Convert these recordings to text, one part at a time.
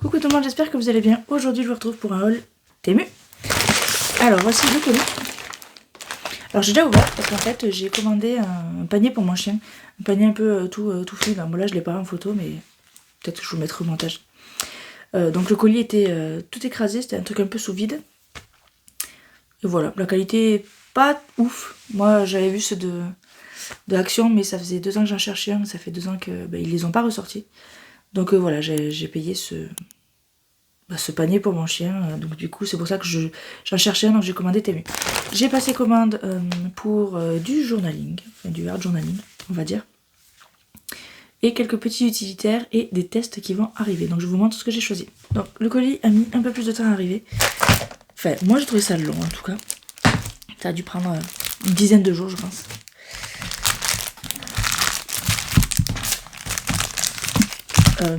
Coucou tout le monde, j'espère que vous allez bien. Aujourd'hui je vous retrouve pour un haul Temu. Alors voici le colis. Alors j'ai déjà ouvert parce qu'en fait j'ai commandé un panier pour mon chien. Un panier un peu tout fait. Bon là je l'ai pas en photo mais peut-être que je vous mettrai au montage. Donc le colis était tout écrasé, c'était un truc un peu sous vide. Et voilà, la qualité est pas ouf. Moi j'avais vu ceux de Action mais ça faisait 2 ans que j'en cherchais un. Ça fait 2 ans que ils les ont pas ressortis. Donc voilà, j'ai payé ce panier pour mon chien, donc du coup c'est pour ça que j'en cherchais un, donc j'ai commandé Temu. J'ai passé commande pour du journaling, enfin du hard journaling on va dire, et quelques petits utilitaires et des tests qui vont arriver, donc je vous montre ce que j'ai choisi. Donc le colis a mis un peu plus de temps à arriver, enfin moi j'ai trouvé ça long en tout cas, ça a dû prendre une dizaine de jours je pense.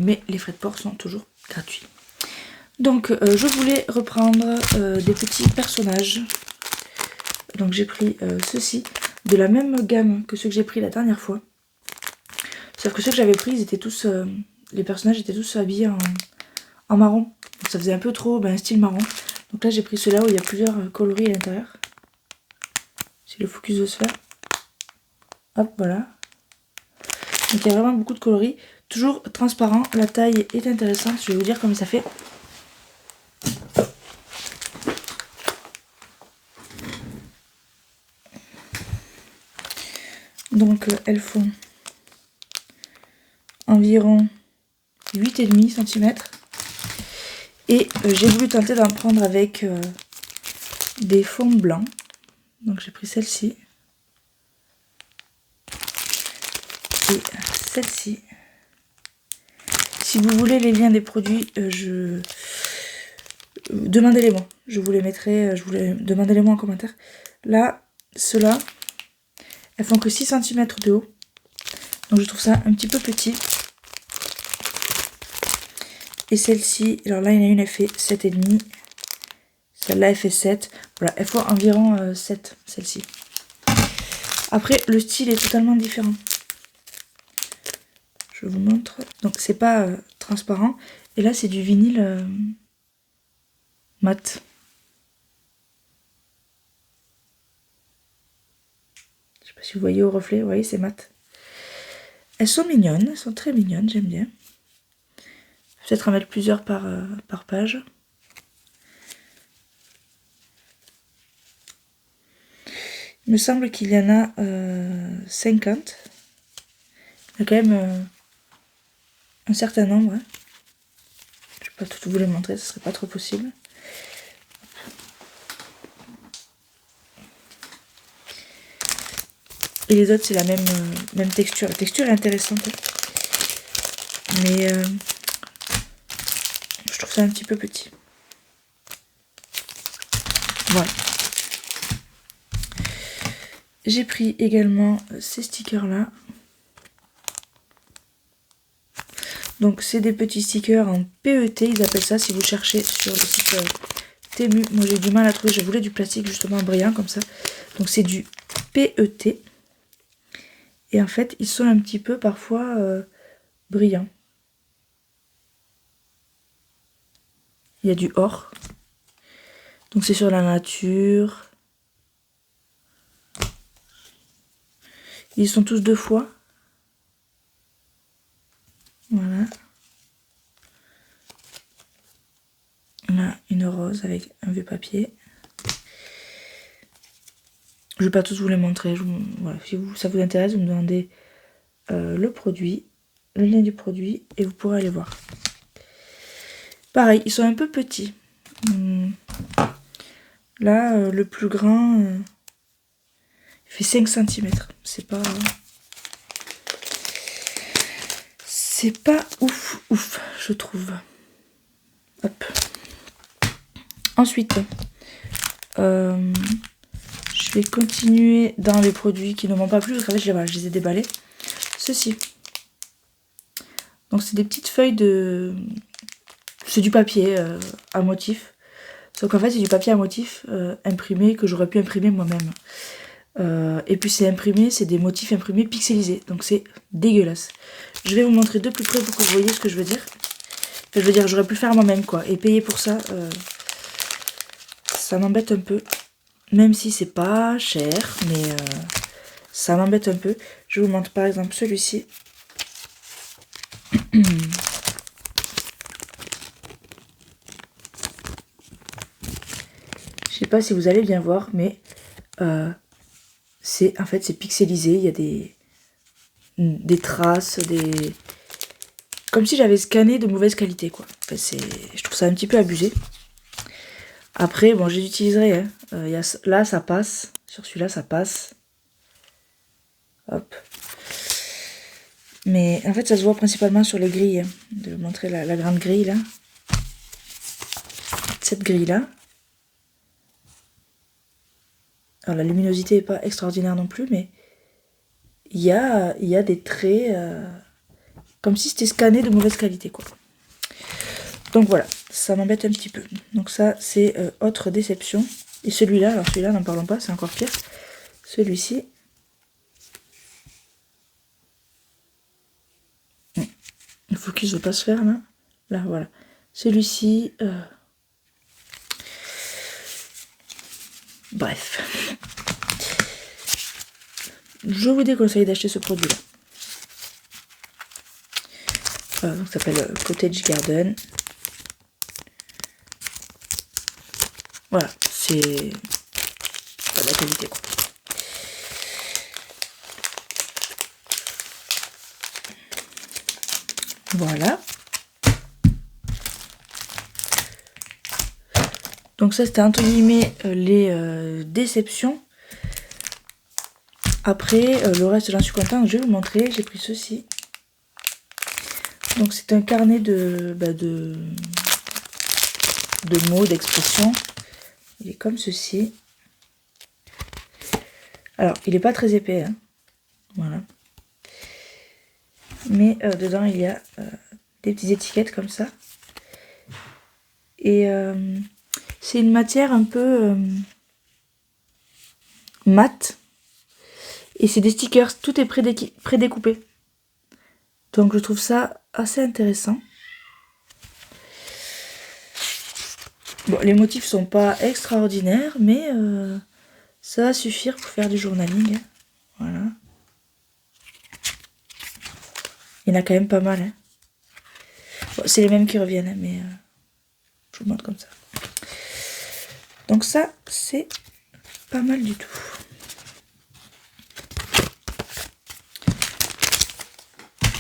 Mais les frais de port sont toujours gratuits. Donc je voulais reprendre des petits personnages. Donc j'ai pris ceux-ci, de la même gamme que ceux que j'ai pris la dernière fois. Sauf que ceux que j'avais pris, ils étaient tous, les personnages étaient tous habillés en marron. Donc ça faisait un peu trop style marron. Donc là j'ai pris ceux-là où il y a plusieurs coloris à l'intérieur. Si le focus veut se faire. Hop, voilà. Donc il y a vraiment beaucoup de coloris. Toujours transparent, la taille est intéressante. Je vais vous dire comment ça fait. Donc elles font environ 8,5 cm. Et j'ai voulu tenter d'en prendre avec des fonds blancs. Donc j'ai pris celle-ci. Et celle-ci. Si vous voulez les liens des produits, demandez-les-moi. Je vous les mettrai, demandez-les-moi en commentaire. Là, ceux-là, elles font que 6 cm de haut. Donc je trouve ça un petit peu petit. Et celle-ci, alors là il y en a une, elle fait 7,5. Celle-là elle fait 7. Voilà, elle fait environ 7, celle-ci. Après, le style est totalement différent. Je vous montre. Donc c'est pas transparent. Et là c'est du vinyle mat. Je sais pas si vous voyez au reflet. Vous voyez, c'est mat. Elles sont mignonnes. Elles sont très mignonnes. J'aime bien. Peut-être en mettre plusieurs par page. Il me semble qu'il y en a 50. Il y a quand même un certain nombre. Hein. Je ne vais pas tout vous les montrer, ce serait pas trop possible. Et les autres, c'est la même texture. La texture est intéressante. Mais je trouve ça un petit peu petit. Voilà. J'ai pris également ces stickers-là. Donc c'est des petits stickers en PET, ils appellent ça si vous cherchez sur le site Temu. Moi j'ai du mal à trouver, je voulais du plastique justement brillant comme ça. Donc c'est du PET. Et en fait ils sont un petit peu parfois brillants. Il y a du or. Donc c'est sur la nature. Ils sont tous 2 fois. Voilà. Là, une rose avec un vieux papier. Je vais pas tous vous les montrer. Voilà. Si ça vous intéresse, vous me demandez le produit, le lien du produit, et vous pourrez aller voir. Pareil, ils sont un peu petits. Là, le plus grand, il fait 5 cm. C'est pas ouf, je trouve. Hop. Ensuite, je vais continuer dans les produits qui ne m'ont pas plu, parce qu'en fait, je les ai déballés. Ceci. Donc, c'est des petites feuilles de... C'est du papier à motif. Sauf qu'en fait, c'est du papier à motif imprimé, que j'aurais pu imprimer moi-même. Et puis c'est imprimé, c'est des motifs imprimés pixelisés, donc c'est dégueulasse. Je vais vous montrer de plus près pour que vous voyez ce que je veux dire. je veux dire, j'aurais pu le faire moi-même, quoi. Et payer pour ça, ça m'embête un peu. Même si c'est pas cher, mais ça m'embête un peu. Je vous montre par exemple celui-ci. Je sais pas si vous allez bien voir, mais c'est en fait c'est pixelisé. Il y a des traces, comme si j'avais scanné de mauvaise qualité, quoi. Enfin, je trouve ça un petit peu abusé. Après, bon, je les utiliserai. Hein. Là, ça passe. Sur celui-là, ça passe. Hop. Mais en fait, ça se voit principalement sur les grilles. Hein. Je vais vous montrer la grande grille, là. Cette grille-là. Alors, la luminosité n'est pas extraordinaire non plus, mais il y a des traits comme si c'était scanné de mauvaise qualité, quoi. Donc voilà, ça m'embête un petit peu. Donc ça, c'est autre déception. Et celui-là, alors celui-là, n'en parlons pas, c'est encore pire. Celui-ci. Le focus ne veut pas se faire, là. Là, voilà. Celui-ci... Bref. Je vous déconseille d'acheter ce produit-là. Donc ça s'appelle Cottage Garden. Voilà, c'est pas de la qualité, quoi. Voilà. Donc ça, c'était entre guillemets les déceptions. Après, le reste, j'en suis contente. Je vais vous montrer. J'ai pris ceci. Donc c'est un carnet de mots, d'expressions. Il est comme ceci. Alors, il n'est pas très épais. Hein. Voilà. Mais dedans, il y a des petites étiquettes comme ça. Et c'est une matière un peu mate. Et c'est des stickers. Tout est prédécoupé. Donc je trouve ça assez intéressant. Bon, les motifs sont pas extraordinaires, mais ça va suffire pour faire du journaling. Voilà. Il y en a quand même pas mal. Hein. Bon, c'est les mêmes qui reviennent, hein, mais je vous montre comme ça. Donc ça, c'est pas mal du tout.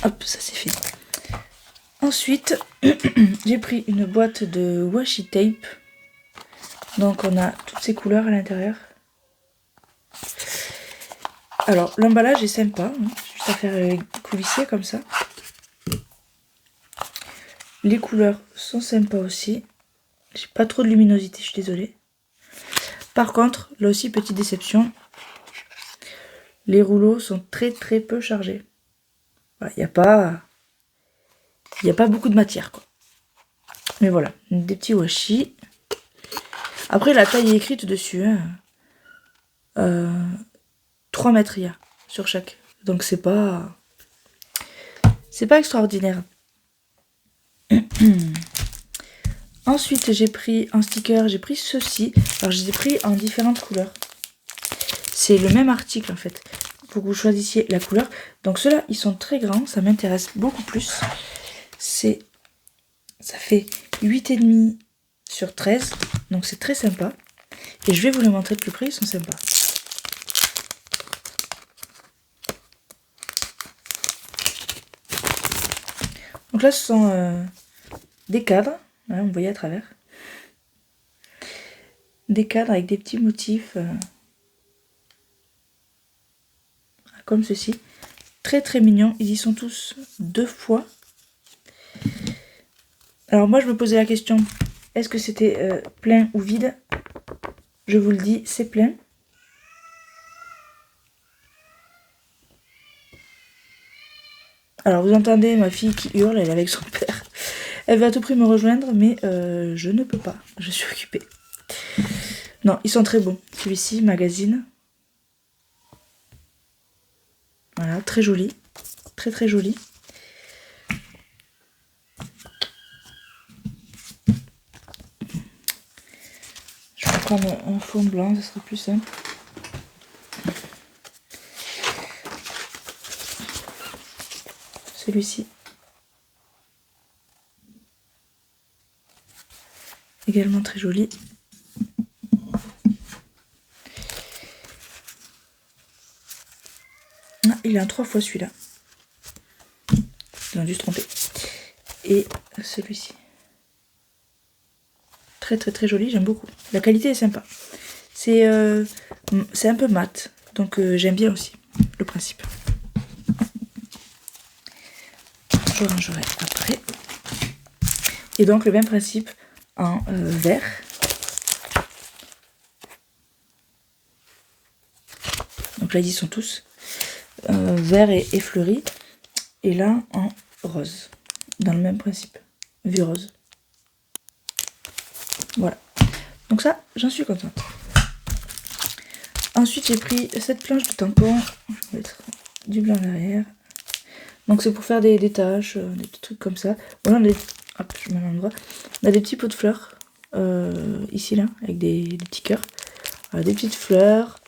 Hop, ça c'est fait. Ensuite, j'ai pris une boîte de washi tape. Donc on a toutes ces couleurs à l'intérieur. Alors l'emballage est sympa, hein, juste à faire coulisser comme ça. Les couleurs sont sympas aussi. J'ai pas trop de luminosité, je suis désolée. Par contre, là aussi petite déception. Les rouleaux sont très peu chargés. Il n'y a pas beaucoup de matière, quoi. Mais voilà, des petits washi. Après, la taille est écrite dessus. Hein. 3 mètres il y a sur chaque. Donc c'est pas extraordinaire. Ensuite, j'ai pris un sticker, j'ai pris ceci. Alors, je les ai pris en différentes couleurs. C'est le même article, en fait. Il faut que vous choisissiez la couleur. Donc, ceux-là, ils sont très grands. Ça m'intéresse beaucoup plus. Ça fait 8,5 sur 13. Donc, c'est très sympa. Et je vais vous les montrer de plus près. Ils sont sympas. Donc là, ce sont des cadres. Voilà, vous voyez à travers. Des cadres avec des petits motifs comme ceci. Très mignons. Ils y sont tous 2 fois. Alors moi, je me posais la question, est-ce que c'était plein ou vide? Je vous le dis, c'est plein. Alors vous entendez ma fille qui hurle, elle est avec son père. Elle veut à tout prix me rejoindre, mais je ne peux pas. Je suis occupée. Non, ils sont très beaux. Celui-ci, magazine. Voilà, très joli. Très joli. prendre un fond blanc, ça sera plus simple. Celui-ci. Également très joli. Ah, il est en 3 fois celui-là. Ils ont dû se tromper. Et celui-ci. Très très très joli, j'aime beaucoup. La qualité est sympa. C'est un peu mat, donc j'aime bien aussi le principe. Je rangerai après. Et donc le même principe en vert. Donc là ils sont tous vert et fleuri. Et là en rose. Dans le même principe. Vue rose. Voilà. Donc ça, j'en suis contente. Ensuite j'ai pris cette planche de tampon. Je vais mettre du blanc derrière. Donc c'est pour faire des tâches, des petits trucs comme ça. Voilà, hop, je mets à l'endroit. On a des petits pots de fleurs, ici là, avec des petits cœurs. Voilà, des petites fleurs,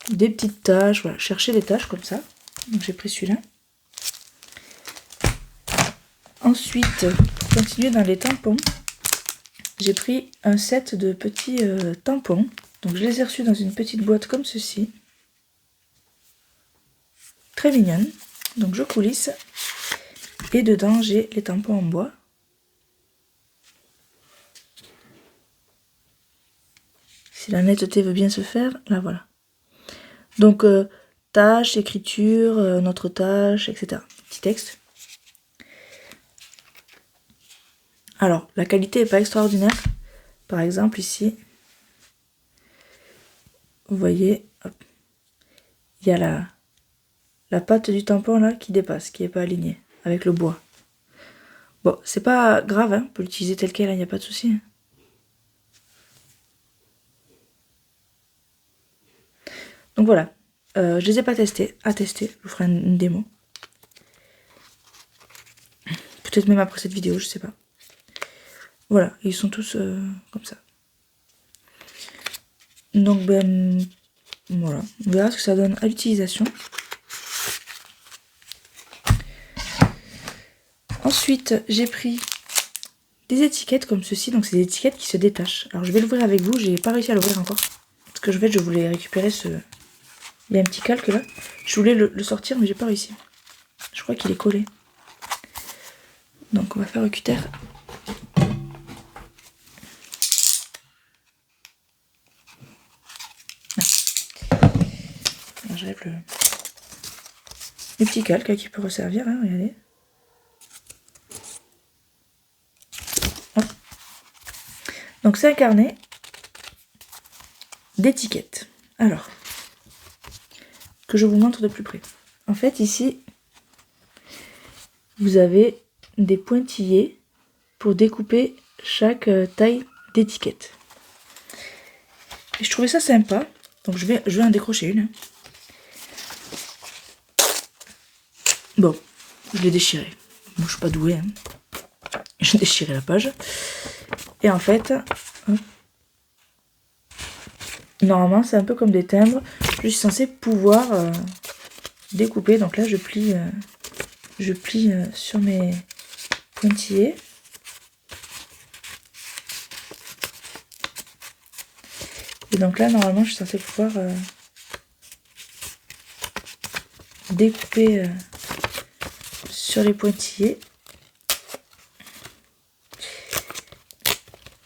des petites taches, voilà, chercher des taches comme ça. Donc j'ai pris celui-là. Ensuite, pour continuer dans les tampons, j'ai pris un set de petits tampons. Donc je les ai reçus dans une petite boîte comme ceci. Très mignonne. Donc je coulisse. Et dedans, j'ai les tampons en bois. Si la netteté veut bien se faire, là voilà. Donc, tâche, écriture, notre tâche, etc. Petit texte. Alors, la qualité n'est pas extraordinaire. Par exemple, ici, vous voyez, hop, il y a la patte du tampon là qui dépasse, qui n'est pas alignée avec le bois. Bon, c'est pas grave, hein, on peut l'utiliser tel quel, il n'y a pas de souci. Hein. Donc voilà, je les ai pas testés, à tester, je vous ferai une démo. Peut-être même après cette vidéo, je sais pas. Voilà, ils sont tous comme ça. Donc ben voilà, on verra ce que ça donne à l'utilisation. Ensuite, j'ai pris des étiquettes comme ceci, donc c'est des étiquettes qui se détachent. Alors je vais l'ouvrir avec vous, j'ai pas réussi à l'ouvrir encore. Parce que je voulais récupérer ce... Il y a un petit calque là. Je voulais le sortir mais j'ai pas réussi. Je crois qu'il est collé. Donc on va faire un cutter. J'enlève le petit calque qui peut resservir, hein, regardez. Hop. Donc c'est un carnet d'étiquettes. Alors, que je vous montre de plus près. En fait ici, vous avez des pointillés pour découper chaque taille d'étiquette. Et je trouvais ça sympa, donc je vais en décrocher une. Bon, je l'ai déchiré. Moi je suis pas douée, hein. J'ai déchiré la page. Et en fait, normalement c'est un peu comme des timbres. Je suis censée pouvoir découper. Donc là je plie sur mes pointillés. Et donc là normalement je suis censée pouvoir découper sur les pointillés.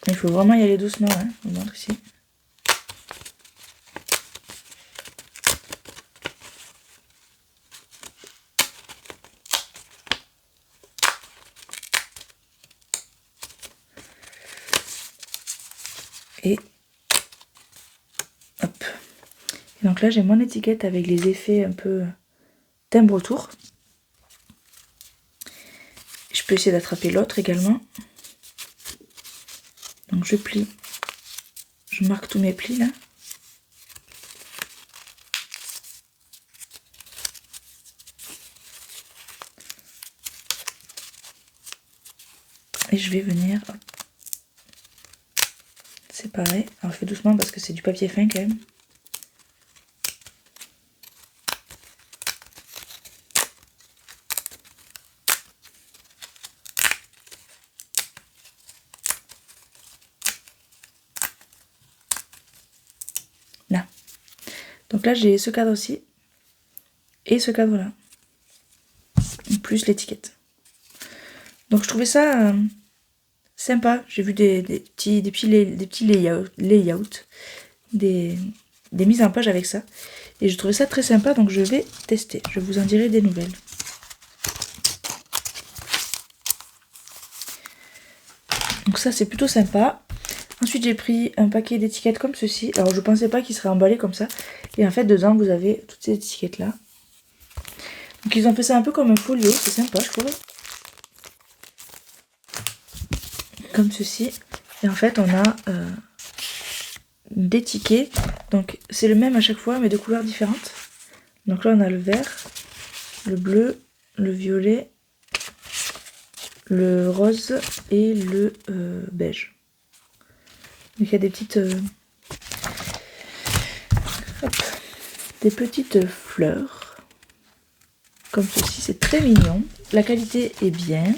Il faut vraiment y aller doucement, hein. Je vous montre ici. Et hop. Et donc là j'ai mon étiquette avec les effets un peu timbre autour. Je peux essayer d'attraper l'autre également. Donc je plie, je marque tous mes plis là. Et je vais venir, hop. C'est pareil. Alors je fais doucement parce que c'est du papier fin quand même. Là. Donc là j'ai ce cadre aussi. Et ce cadre là. Plus l'étiquette. Donc je trouvais ça sympa. J'ai vu des petits layouts, des mises en page avec ça. Et je trouvais ça très sympa, donc je vais tester. Je vous en dirai des nouvelles. Donc ça c'est plutôt sympa. Ensuite j'ai pris un paquet d'étiquettes comme ceci. Alors je pensais pas qu'il serait emballé comme ça. Et en fait dedans vous avez toutes ces étiquettes là. Donc ils ont fait ça un peu comme un folio, c'est sympa je trouve. Comme ceci. Et en fait on a des tickets. Donc c'est le même à chaque fois mais de couleurs différentes. Donc là on a le vert, le bleu, le violet, le rose et le beige. Donc il y a des petites des petites fleurs comme ceci, c'est très mignon. La qualité est bien,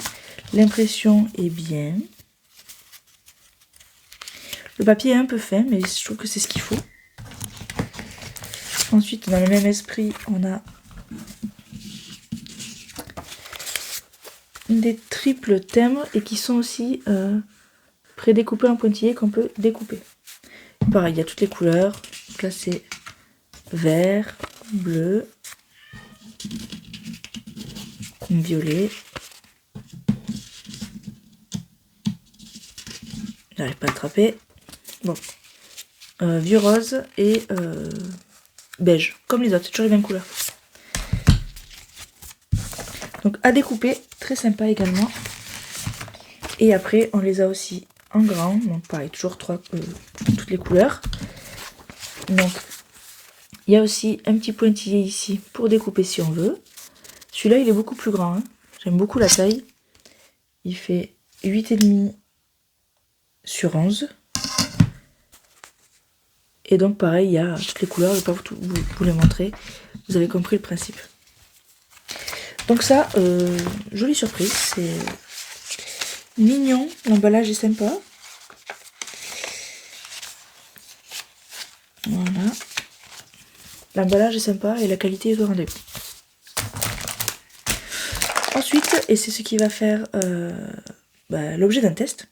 l'impression est bien. Le papier est un peu fin, mais je trouve que c'est ce qu'il faut. Ensuite, dans le même esprit, on a des triples timbres et qui sont aussi prédécoupés en pointillés qu'on peut découper. Pareil, il y a toutes les couleurs. Donc là, c'est vert, bleu, violet. J'arrive pas à attraper. Bon. Vieux rose et beige. Comme les autres, c'est toujours les mêmes couleurs. Donc à découper, très sympa également. Et après, on les a aussi en grand. Donc pareil, toujours toutes les couleurs. Donc, il y a aussi un petit pointillé ici pour découper si on veut. Celui-là, il est beaucoup plus grand. Hein. J'aime beaucoup la taille. Il fait 8,5 sur 11. Et donc pareil, il y a toutes les couleurs. Je ne vais pas vous les montrer. Vous avez compris le principe. Donc ça, jolie surprise. C'est mignon. L'emballage est sympa. Voilà. L'emballage est sympa et la qualité est au rendez-vous. Ensuite, et c'est ce qui va faire l'objet d'un test.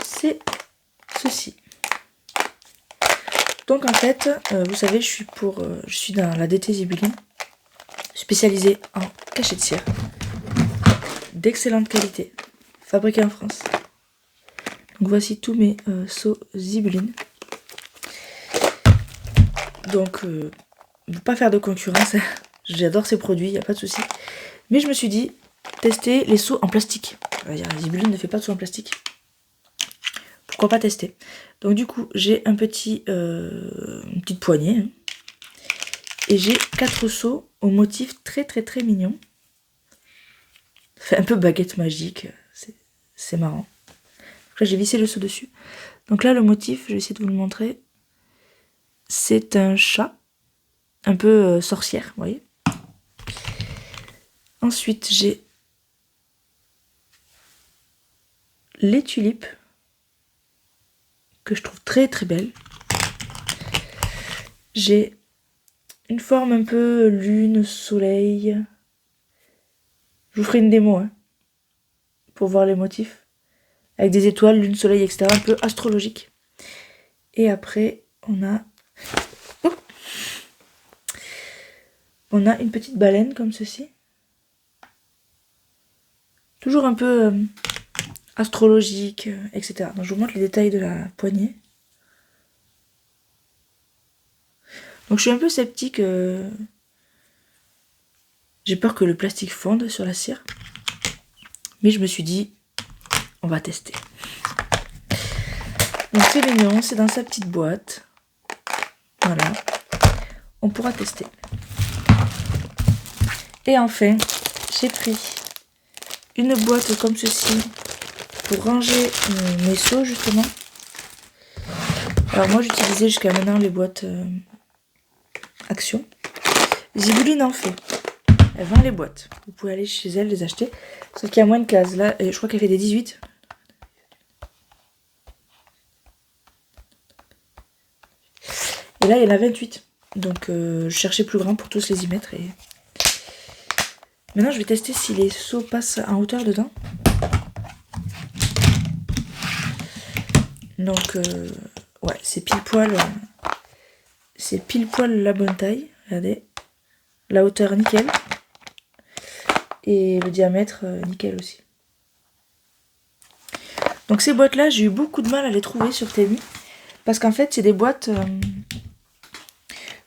C'est ceci. Donc en fait, vous savez, je suis dans la DT Zibeline, spécialisée en cachet de cire, d'excellente qualité, fabriquée en France. Donc voici tous mes seaux Zibeline. Donc, ne pas faire de concurrence, j'adore ces produits, il n'y a pas de souci. Mais je me suis dit, tester les seaux en plastique. On va dire, Zibeline ne fait pas de seaux en plastique. Pourquoi pas tester? Donc du coup, j'ai une petite poignée. Hein, et j'ai 4 seaux au motif très très très mignon. Ça fait un peu baguette magique, c'est marrant. Donc là, j'ai vissé le seau dessus. Donc là, le motif, je vais essayer de vous le montrer. C'est un chat, un peu sorcière, vous voyez. Ensuite, j'ai les tulipes, que je trouve très très belles. J'ai une forme un peu lune, soleil. Je vous ferai une démo hein, pour voir les motifs. Avec des étoiles, lune, soleil, etc. Un peu astrologique. Et après, on a une petite baleine comme ceci. Toujours un peu astrologique, etc. Donc je vous montre les détails de la poignée. Donc je suis un peu sceptique. J'ai peur que le plastique fonde sur la cire. Mais je me suis dit, on va tester. Donc c'est mignon, c'est dans sa petite boîte. Voilà. On pourra tester. Et enfin, j'ai pris une boîte comme ceci pour ranger mes seaux justement. Alors moi j'utilisais jusqu'à maintenant les boîtes Action. Zibouline en fait. Elle vend les boîtes. Vous pouvez aller chez elle les acheter. Sauf qu'il y a moins de cases. Là, je crois qu'elle fait des 18. Et là, il y en a 28. Donc, je cherchais plus grand pour tous les y mettre. Et... Maintenant, je vais tester si les seaux passent en hauteur dedans. Donc, ouais, c'est pile poil. C'est pile poil la bonne taille. Regardez. La hauteur, nickel. Et le diamètre, nickel aussi. Donc ces boîtes-là, j'ai eu beaucoup de mal à les trouver sur Temu. Parce qu'en fait, c'est des boîtes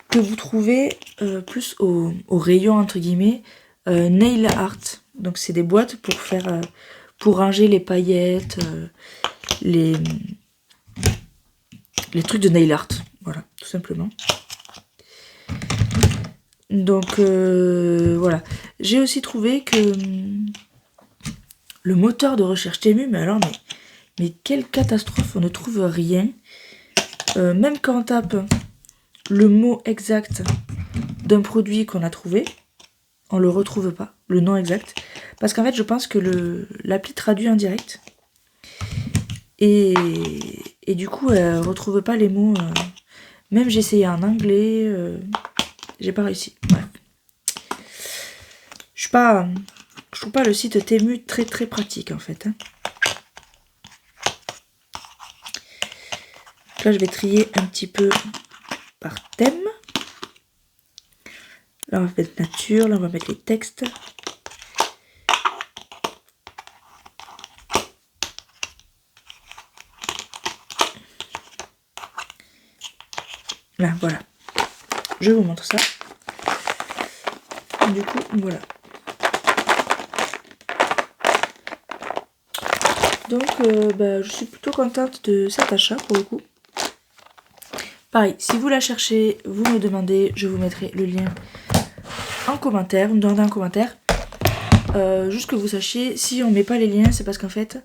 que vous trouvez plus au rayon, entre guillemets, nail art. Donc c'est des boîtes pour faire, pour ranger les paillettes, les trucs de nail art. Voilà, tout simplement. Donc voilà. J'ai aussi trouvé que le moteur de recherche Temu, mais alors, mais quelle catastrophe, on ne trouve rien. Même quand on tape le mot exact d'un produit qu'on a trouvé, on le retrouve pas, le nom exact. Parce qu'en fait, je pense que l'appli traduit en direct. Et du coup, elle retrouve pas les mots. Même j'ai essayé en anglais, j'ai pas réussi. Ouais. Je trouve pas le site Temu très pratique en fait. Hein. Là, je vais trier un petit peu par thème. Là, on va mettre nature. Là, on va mettre les textes. Là, voilà. Je vous montre ça. Du coup, voilà. Donc, je suis plutôt contente de cet achat pour le coup. Pareil, si vous la cherchez, vous me demandez, je vous mettrai le lien en commentaire. Vous me demandez en commentaire. Juste que vous sachiez, si on met pas les liens, c'est parce qu'en fait,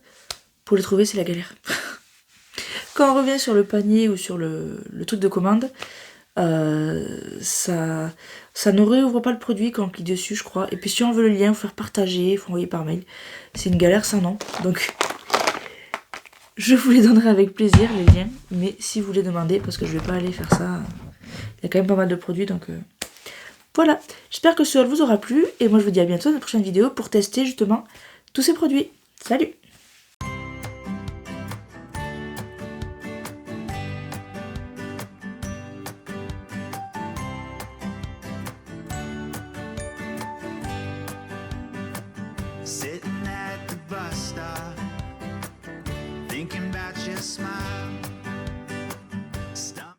pour les trouver, c'est la galère. Quand on revient sur le panier ou sur le truc de commande, ça ne réouvre pas le produit quand on clique dessus, je crois. Et puis si on veut le lien, il faut faire partager, il faut envoyer par mail. C'est une galère sans nom. Donc, je vous les donnerai avec plaisir, les liens. Mais si vous les demandez, parce que je vais pas aller faire ça, il y a quand même pas mal de produits, donc... Voilà, j'espère que ce haul vous aura plu. Et moi, je vous dis à bientôt dans une prochaine vidéo pour tester justement tous ces produits. Salut!